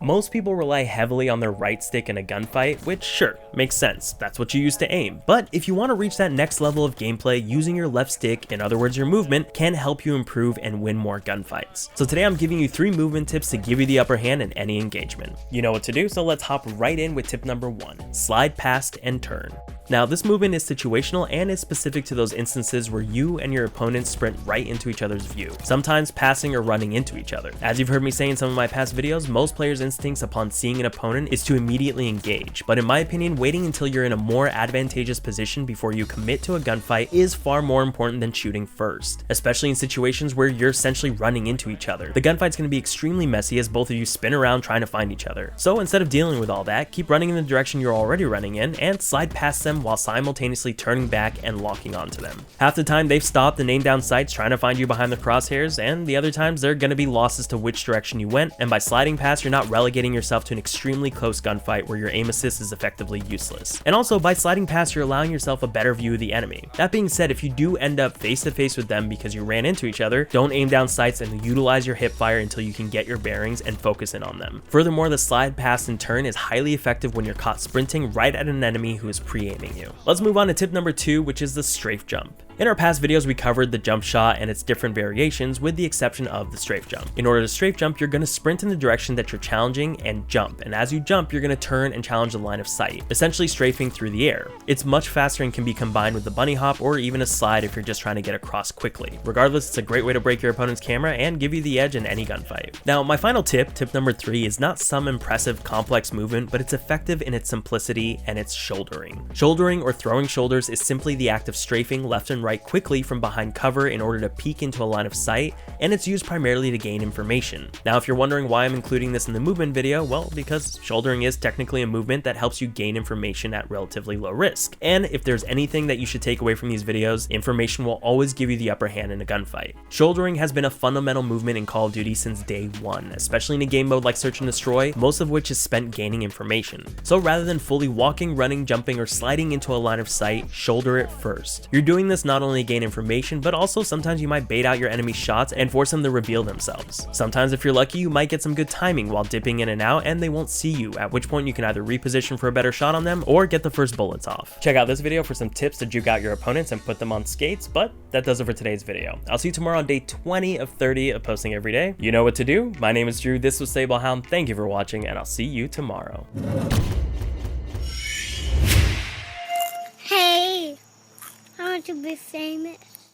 Most people rely heavily on their right stick in a gunfight, which sure, makes sense, that's what you use to aim. But if you want to reach that next level of gameplay, using your left stick, in other words your movement, can help you improve and win more gunfights. So today I'm giving you 3 movement tips to give you the upper hand in any engagement. You know what to do, so let's hop right in with tip number 1. Slide past and turn. Now, this movement is situational and is specific to those instances where you and your opponent sprint right into each other's view, sometimes passing or running into each other. As you've heard me say in some of my past videos, most players' instincts upon seeing an opponent is to immediately engage, but in my opinion, waiting until you're in a more advantageous position before you commit to a gunfight is far more important than shooting first, especially in situations where you're essentially running into each other. The gunfight's going to be extremely messy as both of you spin around trying to find each other. So instead of dealing with all that, keep running in the direction you're already running in and slide past them while simultaneously turning back and locking onto them. Half the time they've stopped and aimed down sights trying to find you behind the crosshairs, and the other times there are going to be losses to which direction you went, and by sliding past you're not relegating yourself to an extremely close gunfight where your aim assist is effectively useless. And also by sliding past you're allowing yourself a better view of the enemy. That being said, if you do end up face to face with them because you ran into each other, don't aim down sights and utilize your hip fire until you can get your bearings and focus in on them. Furthermore, the slide past and turn is highly effective when you're caught sprinting right at an enemy who is pre-aiming you. Let's move on to tip number 2, which is the strafe jump. In our past videos, we covered the jump shot and its different variations with the exception of the strafe jump. In order to strafe jump, you're going to sprint in the direction that you're challenging and jump, and as you jump, you're going to turn and challenge the line of sight, essentially strafing through the air. It's much faster and can be combined with the bunny hop or even a slide if you're just trying to get across quickly. Regardless, it's a great way to break your opponent's camera and give you the edge in any gunfight. Now, my final tip, tip number 3, is not some impressive complex movement, but it's effective in its simplicity and its shouldering. Shouldering or throwing shoulders is simply the act of strafing left and right quickly from behind cover in order to peek into a line of sight, and it's used primarily to gain information. Now, if you're wondering why I'm including this in the movement video, well, because shouldering is technically a movement that helps you gain information at relatively low risk. And if there's anything that you should take away from these videos, information will always give you the upper hand in a gunfight. Shouldering has been a fundamental movement in Call of Duty since day 1, especially in a game mode like Search and Destroy, most of which is spent gaining information. So rather than fully walking, running, jumping, or sliding into a line of sight, shoulder it first. You're doing this not only to gain information, but also sometimes you might bait out your enemy's shots and force them to reveal themselves. Sometimes if you're lucky, you might get some good timing while dipping in and out and they won't see you, at which point you can either reposition for a better shot on them or get the first bullets off. Check out this video for some tips to juke out your opponents and put them on skates, but that does it for today's video. I'll see you tomorrow on day 20 of 30 of posting every day. You know what to do. My name is Drew, this was Sablehound, thank you for watching, and I'll see you tomorrow. Hey, I want to be famous.